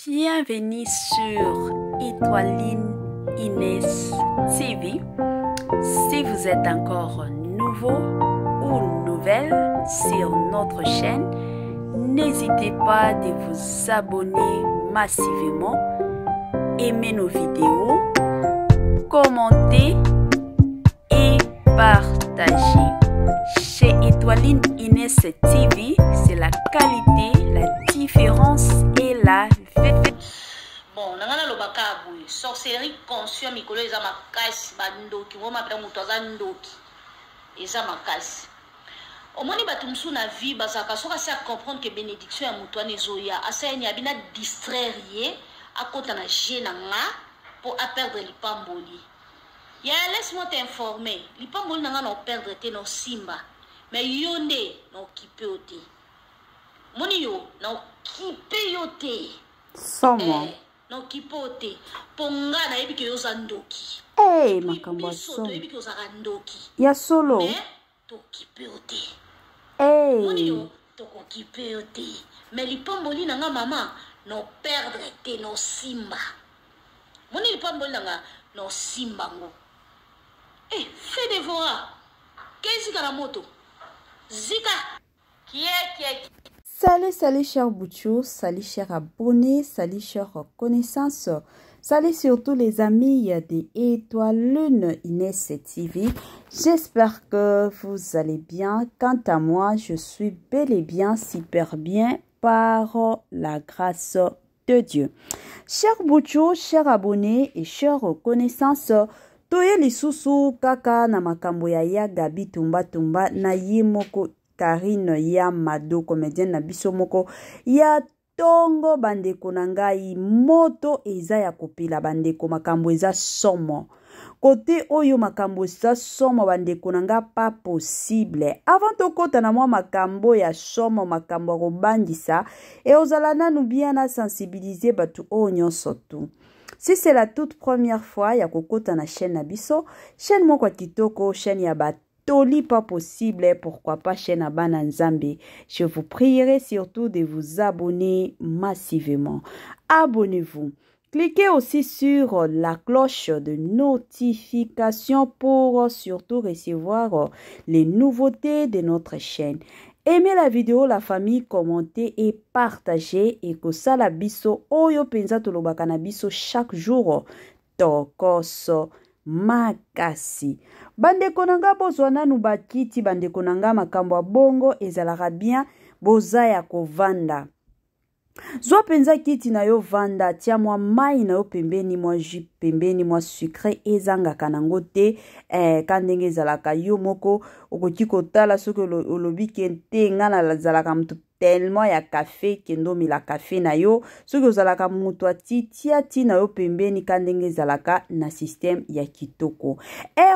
Bienvenue sur Étoiline Inès TV. Si vous êtes encore nouveau ou nouvelle sur notre chaîne, n'hésitez pas de vous abonner massivement, aimer nos vidéos, commenter et partager. Chez Étoiline Inès TV, c'est la qualité, la différence et la vérité. Bon, nangana lobaka boy, sorcellerie conscient mikolo eza makasi bandoki, ngoma pela mutu aza ndoki. Eza makasi. Omoni batu msu na vie bazaka soka se a comprendre que bénédiction ya mutu wana ezoya, asa yani abina distraire ye, akota na je na nga pour a perdre lipamboli. Ya laisse-moi t'informer, lipamboli nanga na perdre te no simba, mais yo nde na occupé yo te. Moni yo na occupé yo te. Somo. Na occupé yo te. Ponga na yebi ke yo za ndoki. Hey, makambo somo. Yebi ke yo za ndoki. Ya solo. Mais to occupé yo te. Hey. Moni yo to occupé yo te. Mais lipamboli nanga mama no perdre te no simba. Moni lipamboli nanga no simba ngo. Fais des voix. Qu'est-ce que la moto? Zika. Qui est? Salut chers boutchos, salut chers abonnés, salut chers connaissances, salut surtout les amis de Étoiline Inès TV. J'espère que vous allez bien. Quant à moi, je suis bel et bien, super bien par la grâce de Dieu. Chers boutchos, chers abonnés et chers connaissances, toye lisusu kaka na makambo ya Gabi tumba na yimoko Karine ya Mado, comédienne na biso moko ya tongo bandeko na ngai moto eza ya kopela bandeko makambo eza somo. Côté oyo makambo eza somo bandeko na nga pas possible. Avant tokota na mwa makambo ya somo makambo robandisa et ozala nanu bien na sensibiliser batu oyo nyonso tu. Si c'est la toute première fois ya kokota na chaîne na biso, chaîne moko kitoko, chaîne ya Toli pas possible, pourquoi pas chaîne à Bananzambe. Je vous prierai surtout de vous abonner massivement. Abonnez-vous. Cliquez aussi sur la cloche de notification pour surtout recevoir les nouveautés de notre chaîne. Aimez la vidéo, la famille, commentez et partagez. Et que ça la biso oyo penza tolobaka na biso chaque jour. Tokoso makasi. Bandeko nanga bozwa nanu bakiti bandeko nanga makambo bongo ezalaka bien boza ya kovanda. Zwa penza kiti na yo vanda tia mwa mai na yo pembeni mwa jus pembeni mwa sucre ezangaka nango te kandenge ezalaka yo moko okoki kotala soki olobi kente nga na zalaka mtu tellement ya café kendo mila café na yo soki ozalaka mutu tia na yo pembeni kandenge ezalaka na système ya kitoko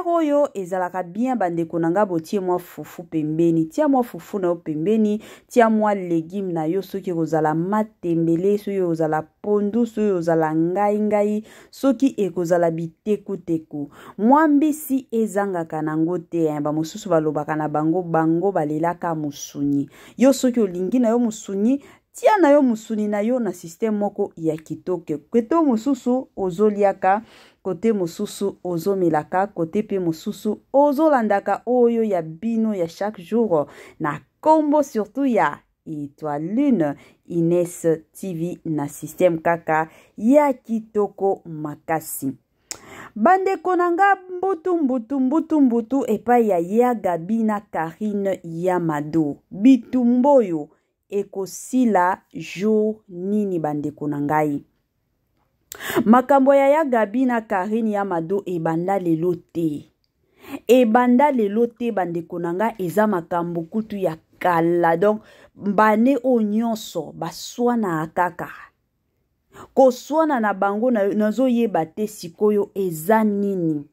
oyo ezalaka bien bandeko nanga botie mwa fufu pembeni tia mwa fufu na yo pembeni tia mwa légume na yo soki ozala matembele soki ozala pondu soki ozala ngai soki ekozala biteku mwa mbisi ezangaka nango te ba mosusu balobaka na bango balelaka musuni yo soki olingi na yo musuni tia na yo musuni na yo na système moko ya kitoko kote mosusu ozoliaka kote mosusu ozomelaka kote pe mosusu ozolandaka oyo ya bino ya chaque jour na kombo surtout ya Étoiline Inès TV na système kaka ya kitoko makasi. Bandeko nanga mbutu epai ya Gabi na Karine ya Mado. Bitumboyo ekosila jour nini bandeko nangai. Makambo ya Gabi na Karine ya Mado ebanda lelo te. Ebanda lelo te bandeko nanga eza makambo kutu ya kala donc bane o nyonso baswana akaka. Koswana na bango nazo yeba te sikoyo eza nini.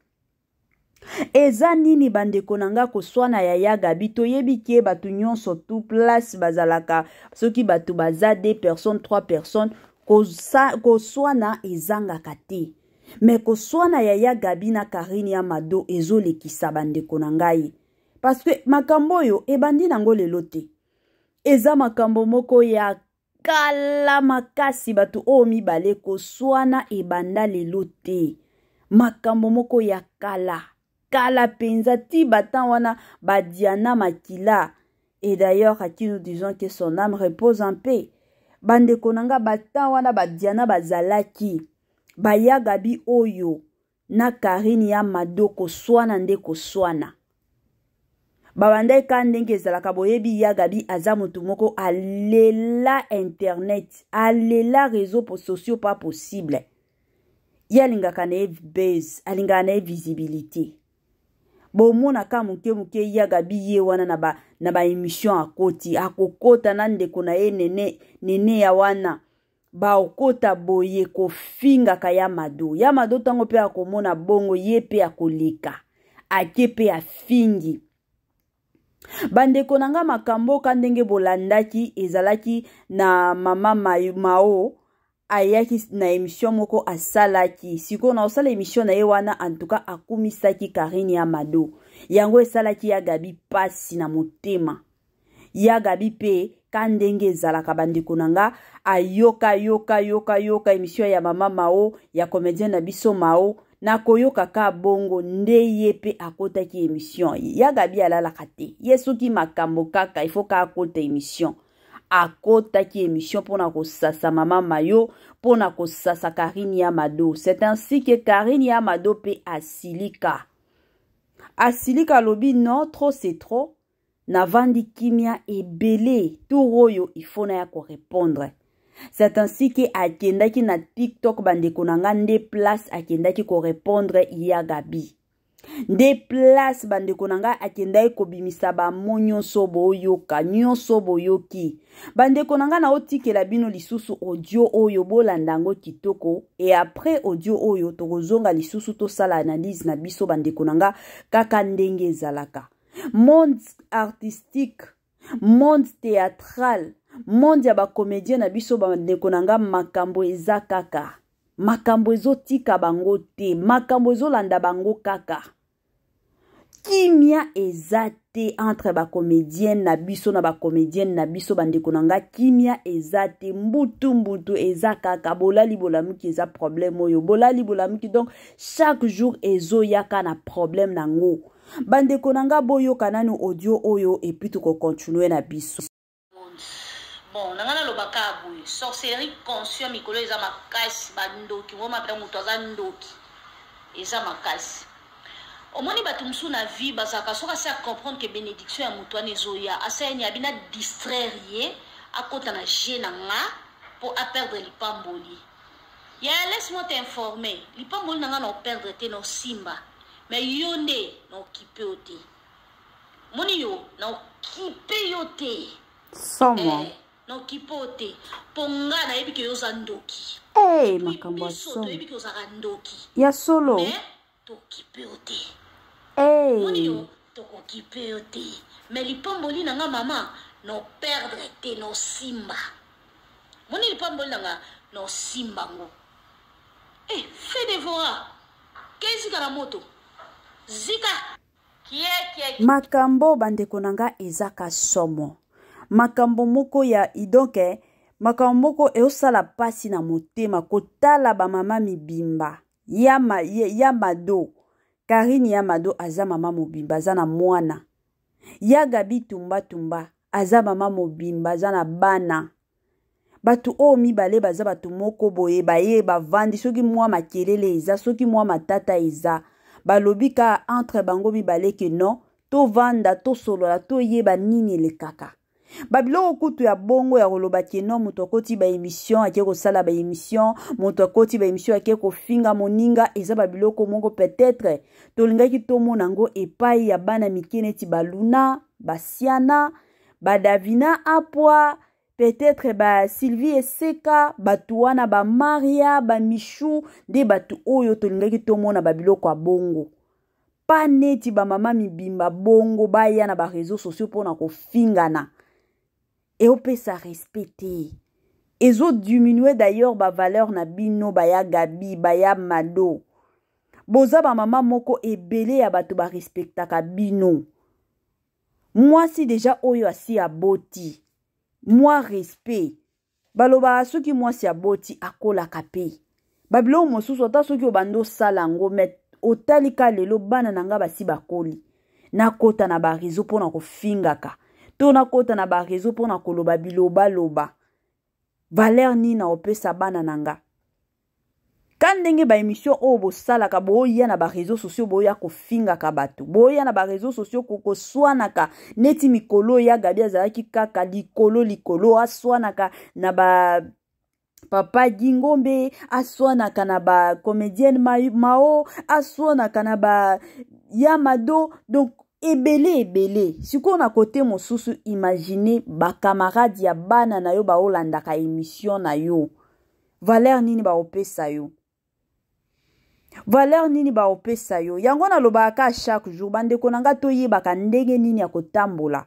Eza nini bandeko nanga koswana ya Gabi toyebi ke batu nyonso tout place bazalaka soki batu baza 2 personnes 3 personnes koswana ezangaka te. Mais koswana ya Gabi na Karine ya Mado ezolekisa bandeko nangai. Parce que makambo yo ebandi nango lelo te. Eza makambo moko ya kala makasi batu o mibale koswana ebanda lelo te. Makambo moko ya kala. Kala penza ti batan wana badiana makila. Et d'ailleurs, à qui nous disons que son âme repose en paix. Bande konanga batan wana badiana bazalaki. Baya gabi oyo. Na Karini ya Mado koswana nde koswana. Babanda kandenge zalaka boyebi ya gabi azamutu moko alela internet. Alela réseaux sociaux pas possible. Yalinga kane buzz. Alinga na visibilité. Bomona ka muke ya gabi ye wana na ba émission akoti. Akokota nande kuna ye nene ya wana. Ba okota boye kofinga ka ya Mado. Ya Mado tango pe akomona bongo ye pe akoleka. Ake pe afingi. Bandeko nanga makambo kandenge bolandaki ezalaki na mama Mao ayaki na émission moko asalaki. Siko na osala émission na ye wana en tout cas akumisaki Karini ya Mado. Yango esalaki ya gabi pasi na motema. Ya gabi pe kandenge ezalaka bandeko nanga ayoka émission ya mama Mao ya comédien na biso Mao na koyoka ka bongo nde ye pe akotaki émission ya gabi alalaka te yesuki makambo kaka il faut ka akota émission akotaki émission pona kosasa mama Mayo pona kosasa Karini ya Mado. C'est ainsi que Karini ya Mado pe asilika lobi non trop c'est trop. Navandi kimia ebele turoyo ifona ya ko répondre. C'est ainsi que akendaki na TikTok bandeko nanga nde place akendaki ko répondre ya gabi. Nde place bandeko nanga akendaki ko bimisa ba monyo sobo yoka nyonso boyoki. Bandeko nanga na otikela bino lisusu audio oyo bolandango kitoko et après audio oyo tokozonga lisusu to sala analyse na biso bandeko nanga kaka ndenge ezalaka. Monde artistique, monde théâtral, monde ya ba comédien na biso bandeko nanga makambo eza kaka. Makambo ezotika bango te, makambo ezolanda bango kaka. Kimia eza te entre ba comédienne na biso na ba comédienne na biso bandeko nanga kimia eza te mbutu eza kaka bolali bolamuki eza problème oyo bolali bolamuki donc chaque jour ezo yaka na problème nango. Bandeko nanga boyo kananu audio oyo et puis to continuer na biso. Bon, nangana lobaka boye sorcellerie conscient mikolo eza makasi bandoki ngoma pela mutu aza ndoki eza makasi. Omoni batu msu na vie bazaka soka sa comprendre que bénédiction ya mutu wana ezoya asa ni abina distraire ye akota na je na nga pour a perdre lipamboli. Ya laisse-moi t'informer, lipamboli nanga no perdre te no simba. Mais yonde no kipe ote. Moni yo no kipe yote. Somo. No kipe ote. Ponga na ebi ke yo zandoki. Makambo somo. Ebi ke yo zandoki. Ya solo. Mais to kipe ote. Moni yo to ko kipe ote. Mais lipamboli nanga mama no perdre te no simba. Moni lipamboli nanga no simba ngo. Fais dévorer. Qu'est-ce que la moto? Zika kie makambo bandeko nanga ezaka somo makambo moko ya idonke makambo moko eosala pasi na motema kotala ba mama mibimba ya Mado Karini ya Mado aza mama mobimba aza na mwana ya gabi tumba aza mama mobimba aza na bana batu o mibale baza batu moko boye baye bavandi soki mwa makelele eza soki mwa matata eza balobika entre bango mibale ke non to vanda to solola to yeba nini le kaka babilo kutu ya bongo ya koloba ke non moto akoti ba émission ake ko sala ba émission moto akoti ba émission ake ko finga moninga eza babilo ko mongo peut-être to lingaki to monango epai ya bana mikene ti baluna basiana badavina apwa peut-être ba Sylvie Eseka batu wana ba Maria ba Michou de batu oyo tolingaki tomona babilo kwa bongo pa neti ba mama mibimba bongo baya na ba réseaux sociaux pona ko fingana et opesa respecter ezo diminuer d'ailleurs ba valeur na bino baya Gabi baya Mado boza ba mama moko ebele ya batu ba respectaka bino moi si déjà oyo asi aboti moi respect baloba soki mwasi ya boti akola kape babilo mosusu ata soki obando sala ngo met otalika lelo bana nanga basi bakoli nakota na ba réseau pona ko fingaka to nakota na ba réseau pona koloba biloba loba valeur ni na opesa bana nanga kan ndenge ba émission o bo sala ka boya na ba réseaux sociaux boya ko fingaka bato boya na ba réseaux sociaux ko swanaka neti mikolo ya gabi azalaki kaka likolo aswanaka na ba Papa Gingombe aswanaka na ba comédienne Mao aswanaka na ba Yamado donc ebele siko na côté mosusu imaginer ba camarade ya bana na yo ba olandaka émission na yo valeur nini ba opesa yo yango na lobaka chaque jour bande konanga toyebaka ndenge nini ya kotambola.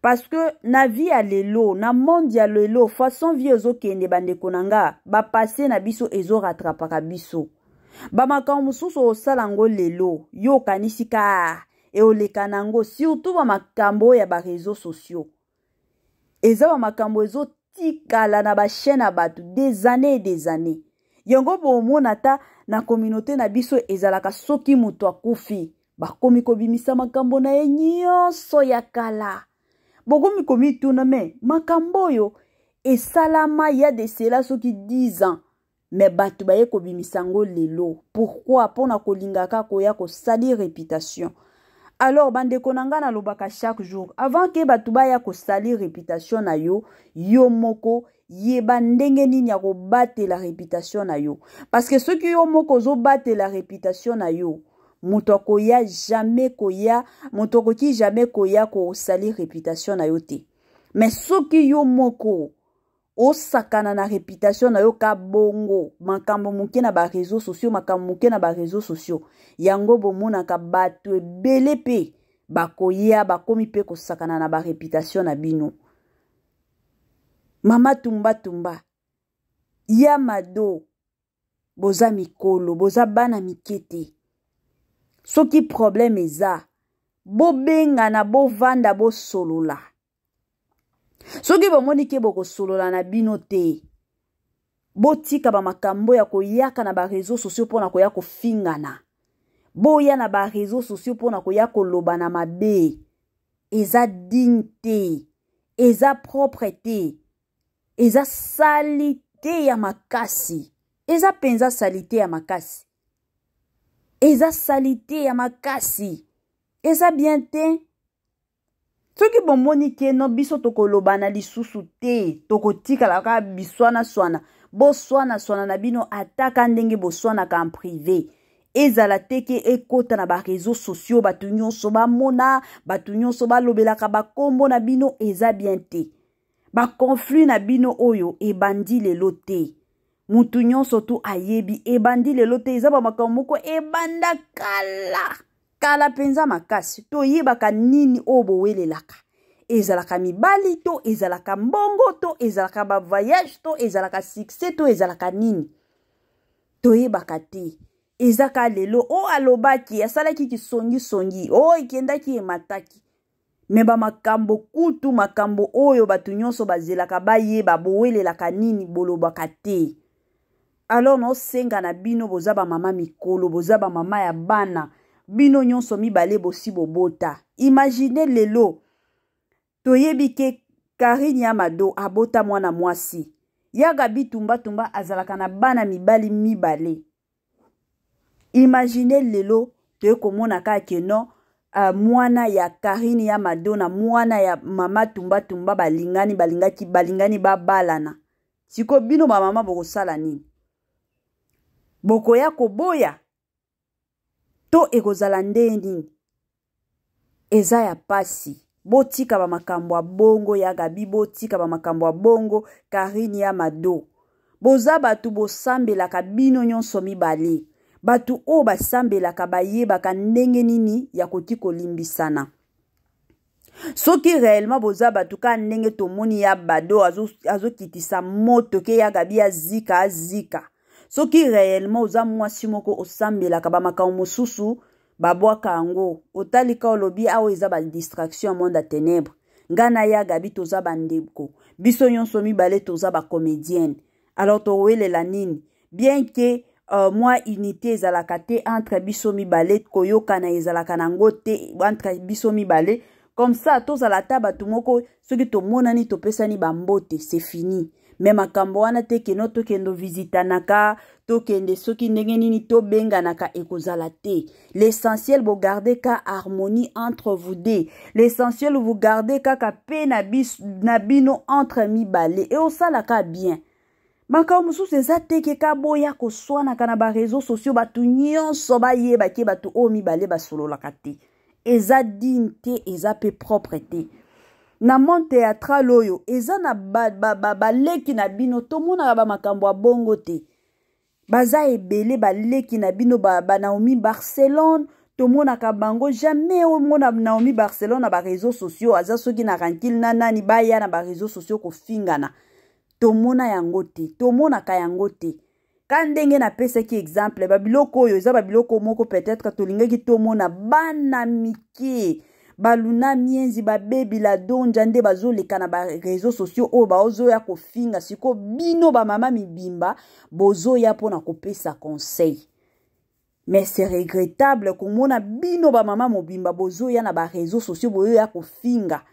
Parce que na vie ya lelo, na monde ya lelo, façon vie ezo kende bande konanga, ba passé na biso ezo rattrapaka biso. Ba makambo mususu osalango lelo, yo kanisika e olekanango, surtout ba makambo ya ba réseaux sociaux. Eza ba makambo ezo tikala na ba chaîne à batu des années. Yango bo monata na communauté na biso ezalaka soki muto akufi, ba komi ko bimisa makambo na ye nyonso ya kala. Bogomi komi tuna me makambo yo esalama ya de cela soki 10 ans mais batu baye ko bimisango lelo. Pourquoi? Pona kolingaka koya ko sali réputation. Alors bande konanga na lobaka chaque jour avant que batu baya ko sali réputation na yo moko yeba ndenge nini ya ko battre la réputation na yo parce que ceux qui yo moko zo battre la réputation na yo Mutoko jamais koya ko sali réputation na yo te. Mais soki yo moko o sakana na réputation na yo ka bongo makambo muke na ba réseaux sociaux yango bomona ka batu ebele pe bakoya bakomi pe ko sakana na ba réputation na bino. Mama tumba Yamado boza mikolo boza bana mikete. Soki problème eza, bo benga na bo vanda bo solola. Soki bomoni ke boko solola na bino te, bo tika ba makambo ya koyaka na ba réseaux sociaux pona koya ko fingana. Bo ya na ba réseaux sociaux pona koya ko loba na mabe. Eza dignité, eza propreté, eza salité ya makasi. Eza penza salité ya makasi. Eza salité ya makasi. Eza bien te. Soki bomoni ke no biso tokoloba na lisusu te. Tokotika la ka biswana swana. Bo swana na bino ataka ndenge bo swana ka en privé. Eza la teke ekota na ba réseaux sociaux batu nyonso ba mona, batu nyonso ba lobelaka ba kombo na bino eza bien te. Ba conflit na bino oyo ebandi lelo te. Mutu nyonso tu ayebi ebandi lelo te eza ba makambo moko ebanda kala penza makasi to yebaka nini obo welelaka ezalaka mibali to ezalaka mbongo to ezalaka ba voyage to ezalaka succès to ezalaka nini to yebaka te ezaka lelo o alobaki asalaki kisongi o ikendaki emataki me ba makambo kutu makambo oyo batu nyonso bazelaka bayeba bowelelaka nini bolobaka te. Alors no senga na bino boza ba mama mikolo boza ba mama ya bana bino nyonso mibale bosi bobota. Imaginez lelo toyebi ke Karine Yamado abota mwana mwasi yaga bitumba azalaka na bana mibale. Imaginez lelo toye komona ka keno mwana ya Karine Yamado na mwana ya mama tumba balingani babalana. Siko bino ba mama bokosala nini? Boko ya koboya to ekozala ndeni eza ya pasi. Botika ba makambo bongo ya Gabi, botika ba makambo bongo Karine Yamado. Boza batu bosambelaka bino nyonso mibale. Batu o basambelaka bayebaka ndenge nini ya koti kolimbisana. Soki réellement boza batu ka ndenge tomoni ya bado azo kitisa moto ke ya Gabi azika. Soki réellement oza mwasi moko osambelaka ba makambo mosusu babwaka ango otalika olobi awo eza ba distraction monde à ténèbres ngana ya gabi toza bandeko biso nyonso mibale toza ba comédienne alors towelela nini bien que moi unité ezalaka te entre biso mibale koyokana ezalaka nango te entre biso mibale comme ça tozala ta bato moko soki tomonani topesani bambote c'est fini mais makambo wana te keno tokendo visitanaka tokende soki ndenge nini tobenganaka ekozala te l'essentiel vous gardez ka harmonie entre vous deux l'essentiel vous gardez kaka pe na bino entre mibale et osalaka bien makambo mosusu eza te ke ka boya koswanaka na bareseau sociaux bato nyonso bayebaki bato oyo mibale basololaka te eza digne te eza pe propre te na monde théâtral oyo eza na baleki na bino tomonaka bamakambo ya bongo te baza ebele baleki na bino Naomi Barcelone tomonaka bango jamais omona Naomi Barcelone na bareseau sociaux aza soki na rankile na nani baya na bareseau sociaux kofingana tomona yango te tomonaka yango te ka ndenge napesaki exemple babiloko oyo eza babiloko moko peut-être tolingaki tomona bana mike baluna mienzi babebi la donja nde bazoleka na bareseau sociaux oyo baozoya kofinga siko bino bamama mibimba bozoya mpona kopesa conseil mais c'est regrettable komona bino bamama mobimba bozoya na bareseau sociaux boyoya kofinga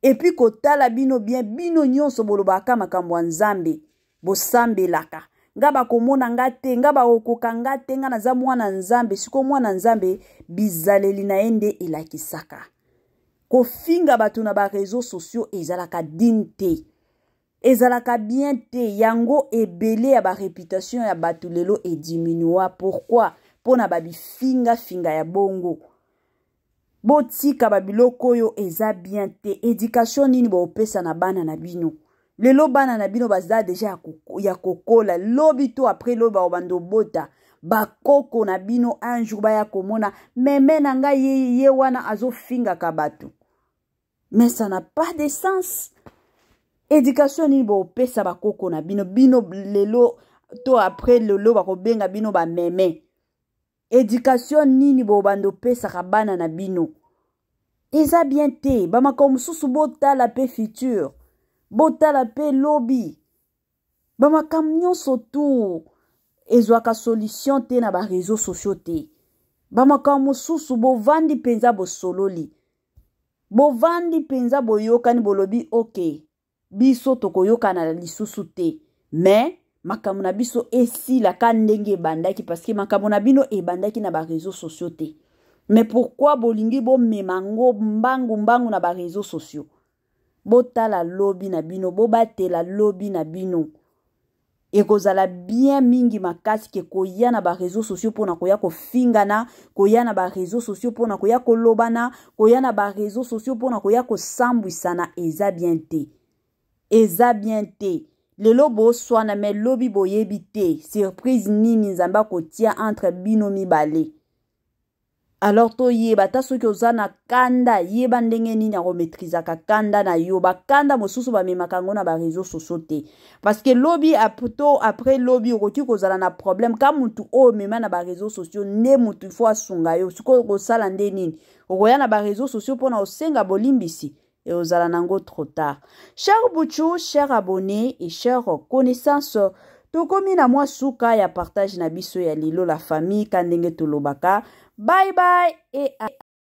et puis kotala bino bien bino nyonso bolobaka makambo ya nzambe bosambelaka nga bakomona nga te nga bakokoka nga te nga naza mwana nzambe siko mwana nzambe bizaleli na ye nde elakisaka kofinga bato na bareseau sociaux ezalaka digne te ezalaka bien te yango ebele ya bareputation ya bato lelo ediminua pourquoi mpona babifinga finga ya bongo botika babiloko oyo eza bien te éducation nini bopesa na bana na bino lelo bana na bino baza deja ya kokola lobi to après lobi baobanda obota bakoko na bino un jour baya komona meme na ngai ye wana azofingaka bato mais ça n'a pas de sens éducation nini bopesa bakoko na bino bino lelo to après lelo bakobenga bino bameme éducation nini bobanda opesaka bana na bino eza bien te bamakambo mosusu botala pe futur botala pe lobi bamakambo nyonso tu ezwaka solution te na bareseau sociaux te bamakambo mosusu bovandi mpenza bosololi bovandi mpenza boyokani bolobi ok biso tokoyokana lisusu te mais makambo na biso esilaka ndenge ebandaki parce que makambo na bino ebandaki na bareseau sociaux te mais pourquoi bolingi bomemango mbangu na bareseau sociaux botala lobi na bino bobatela lobi na bino ekozala bien mingi makasi ke koya na bareseau sociaux mpona koya kofingana koya na bareseau sociaux mpona koya kolobana koya na bareseau sociaux mpona koya kosambwisana eza bien te eza bien te lelo boswana me lobi boyebi te surprise nini nzambe akotia entre bino mibale alors toyeba ta soki oza na kanda yeba ndenge nini akometrizaka kanda na yo bakanda mosusu bamemaka yango na bareseau sociaux te parce que lobi après lobi okoki kozala na problème ka mutu oyo mema na bareseau sociaux nde mutu ifo asunga yo sikoyo kosala nde nini okoya na bareseau sociaux mpona osenga bolimbisi et ozala nango trop tard. Cher Bouchou, cher abonné et cher connaissance, tokomi na mwa suka ya partage na biso ya lilo la famille kandenge tolobaka. Bye bye et